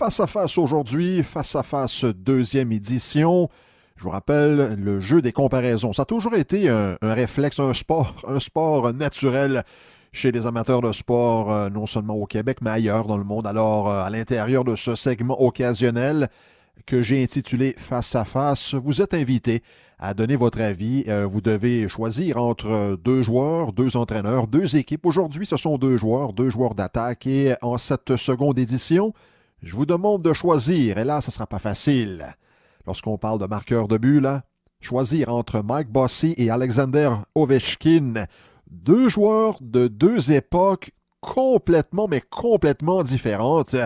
Face à face aujourd'hui, face à face deuxième édition. Je vous rappelle, le jeu des comparaisons. Ça a toujours été un réflexe, un sport naturel chez les amateurs de sport, non seulement au Québec, mais ailleurs dans le monde. Alors, à l'intérieur de ce segment occasionnel que j'ai intitulé Face à face, vous êtes invité à donner votre avis. Vous devez choisir entre deux joueurs, deux entraîneurs, deux équipes. Aujourd'hui, ce sont deux joueurs d'attaque. Et en cette seconde édition, je vous demande de choisir. Et là, ce ne sera pas facile. Lorsqu'on parle de marqueur de but, là, choisir entre Mike Bossy et Alexander Ovechkin. Deux joueurs de deux époques complètement différentes.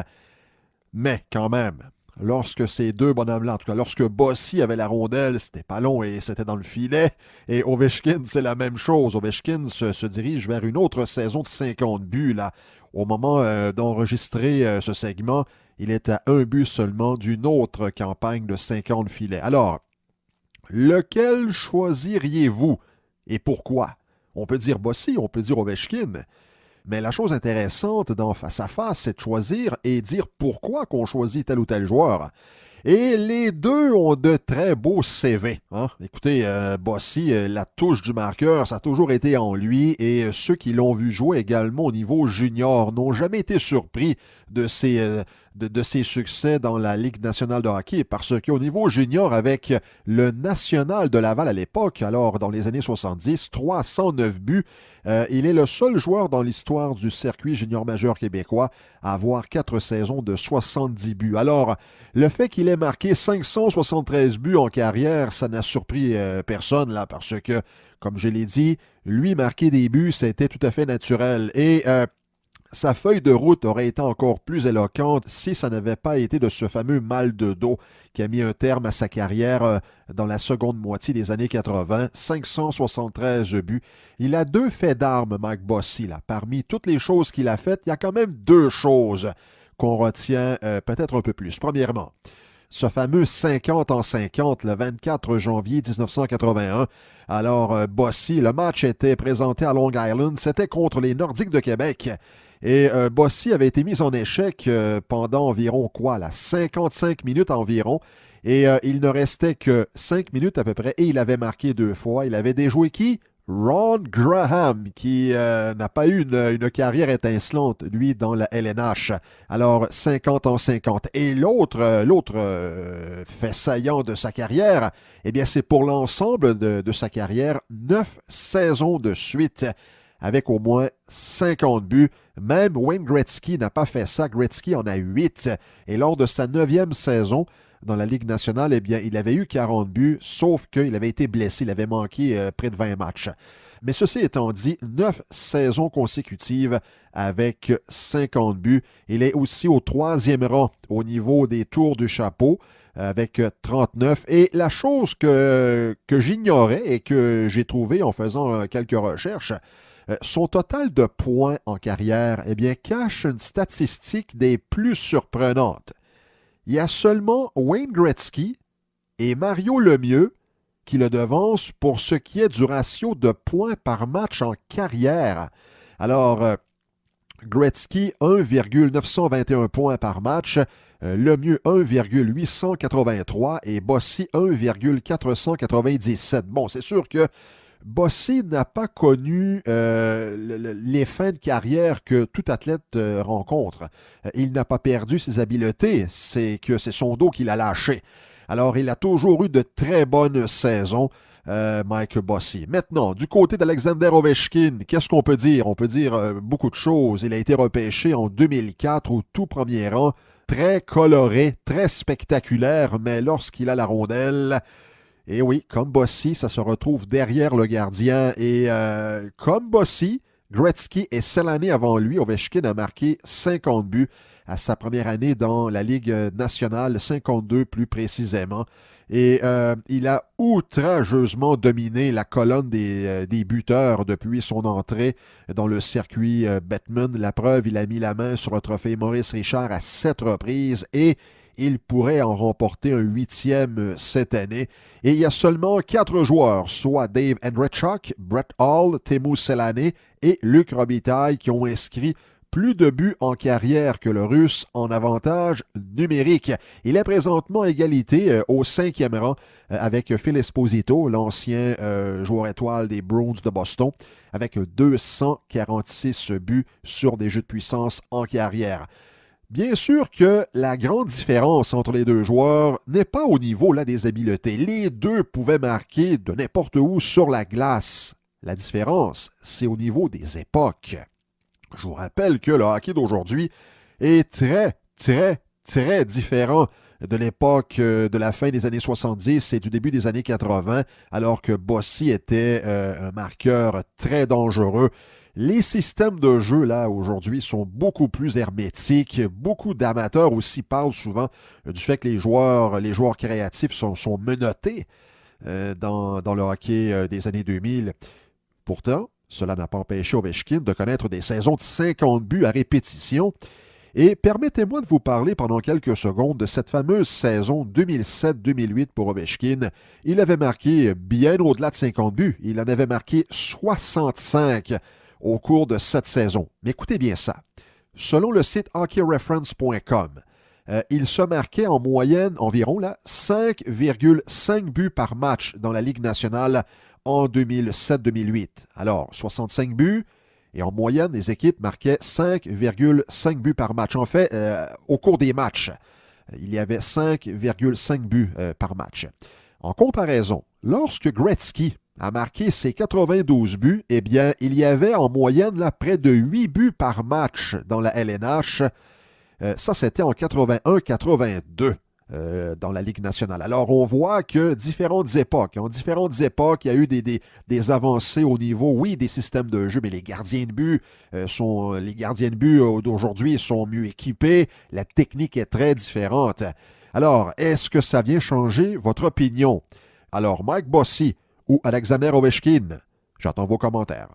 Mais quand même, lorsque ces deux bonhommes-là, en tout cas lorsque Bossy avait la rondelle, c'était pas long et c'était dans le filet. Et Ovechkin, c'est la même chose. Ovechkin se dirige vers une autre saison de 50 buts. Là. Au moment d'enregistrer ce segment, il est à un but seulement d'une autre campagne de 50 filets. Alors, lequel choisiriez-vous et pourquoi? On peut dire Bossy, on peut dire Ovechkin. Mais la chose intéressante dans Face à face, c'est de choisir et dire pourquoi qu'on choisit tel ou tel joueur. Et les deux ont de très beaux CV. Hein? Écoutez, Bossy, la touche du marqueur, ça a toujours été en lui. Et ceux qui l'ont vu jouer également au niveau junior n'ont jamais été surpris de ses succès dans la Ligue nationale de hockey. Parce qu'au niveau junior, avec le National de Laval à l'époque, alors dans les années 70, 309 buts, il est le seul joueur dans l'histoire du circuit junior majeur québécois à avoir 4 saisons de 70 buts. Alors, le fait qu'il ait marqué 573 buts en carrière, ça n'a surpris personne, là, parce que, comme je l'ai dit, lui marquer des buts, c'était tout à fait naturel. Et sa feuille de route aurait été encore plus éloquente si ça n'avait pas été de ce fameux mal de dos qui a mis un terme à sa carrière dans la seconde moitié des années 80. 573 buts. Il a 2 faits d'armes, Mike Bossy. Là. Parmi toutes les choses qu'il a faites, il y a quand même 2 choses qu'on retient peut-être un peu plus. Premièrement, ce fameux 50 en 50, le 24 janvier 1981. Alors, Bossy, le match était présenté à Long Island. C'était contre les Nordiques de Québec. Et Bossy avait été mis en échec pendant environ 55 minutes environ. Et il ne restait que 5 minutes à peu près. Et il avait marqué 2 fois. Il avait déjoué qui? Ron Graham, qui n'a pas eu une carrière étincelante, lui, dans la LNH. Alors, 50 en 50. Et l'autre fait saillant de sa carrière, eh bien, c'est pour l'ensemble de sa carrière, 9 saisons de suite, avec au moins 50 buts. Même Wayne Gretzky n'a pas fait ça. Gretzky en a 8. Et lors de sa 9e saison dans la Ligue nationale, eh bien, il avait eu 40 buts, sauf qu'il avait été blessé. Il avait manqué près de 20 matchs. Mais ceci étant dit, 9 saisons consécutives avec 50 buts. Il est aussi au 3e rang au niveau des tours du chapeau avec 39. Et la chose que j'ignorais et que j'ai trouvé en faisant quelques recherches, son total de points en carrière, eh bien, cache une statistique des plus surprenantes. Il y a seulement Wayne Gretzky et Mario Lemieux qui le devancent pour ce qui est du ratio de points par match en carrière. Alors, Gretzky, 1,921 points par match, Lemieux, 1,883 et Bossy, 1,497. Bon, c'est sûr que Bossy n'a pas connu les fins de carrière que tout athlète rencontre. Il n'a pas perdu ses habiletés, c'est que c'est son dos qu'il a lâché. Alors, il a toujours eu de très bonnes saisons, Mike Bossy. Maintenant, du côté d'Alexander Ovechkin, qu'est-ce qu'on peut dire? On peut dire beaucoup de choses. Il a été repêché en 2004 au tout premier rang, très coloré, très spectaculaire, mais lorsqu'il a la rondelle... Et oui, comme Bossy, ça se retrouve derrière le gardien. Et comme Bossy, Gretzky et celle l'année avant lui, Ovechkin a marqué 50 buts à sa première année dans la Ligue nationale, 52 plus précisément. Et il a outrageusement dominé la colonne des buteurs depuis son entrée dans le circuit Bettman. La preuve, il a mis la main sur le trophée Maurice Richard à 7 reprises et il pourrait en remporter un 8e cette année. Et il y a seulement 4 joueurs, soit Dave Andreychuk, Brett Hall, Teemu Selanne et Luc Robitaille, qui ont inscrit plus de buts en carrière que le Russe en avantage numérique. Il est présentement à égalité au 5e rang avec Phil Esposito, l'ancien joueur étoile des Bruins de Boston, avec 246 buts sur des jeux de puissance en carrière. Bien sûr que la grande différence entre les deux joueurs n'est pas au niveau là, des habiletés. Les deux pouvaient marquer de n'importe où sur la glace. La différence, c'est au niveau des époques. Je vous rappelle que le hockey d'aujourd'hui est très différent de l'époque de la fin des années 70 et du début des années 80, alors que Bossy était un marqueur très dangereux. Les systèmes de jeu, là, aujourd'hui, sont beaucoup plus hermétiques. Beaucoup d'amateurs aussi parlent souvent du fait que les joueurs créatifs sont menottés dans le hockey des années 2000. Pourtant, cela n'a pas empêché Ovechkin de connaître des saisons de 50 buts à répétition. Et permettez-moi de vous parler pendant quelques secondes de cette fameuse saison 2007-2008 pour Ovechkin. Il avait marqué bien au-delà de 50 buts. Il en avait marqué 65 au cours de cette saison. Mais écoutez bien ça. Selon le site hockeyreference.com, il se marquait en moyenne environ 5,5 buts par match dans la Ligue nationale en 2007-2008. Alors, 65 buts, et en moyenne, les équipes marquaient 5,5 buts par match. En fait, au cours des matchs, il y avait 5,5 buts par match. En comparaison, lorsque Gretzky a marqué ses 92 buts, eh bien, il y avait en moyenne près de 8 buts par match dans la LNH. Ça, c'était en 81-82. Dans la Ligue nationale. Alors, on voit que en différentes époques, il y a eu des avancées au niveau, oui, des systèmes de jeu, mais les gardiens de but d'aujourd'hui sont mieux équipés. La technique est très différente. Alors, est-ce que ça vient changer votre opinion? Alors, Mike Bossy ou Alexander Ovechkin? J'attends vos commentaires.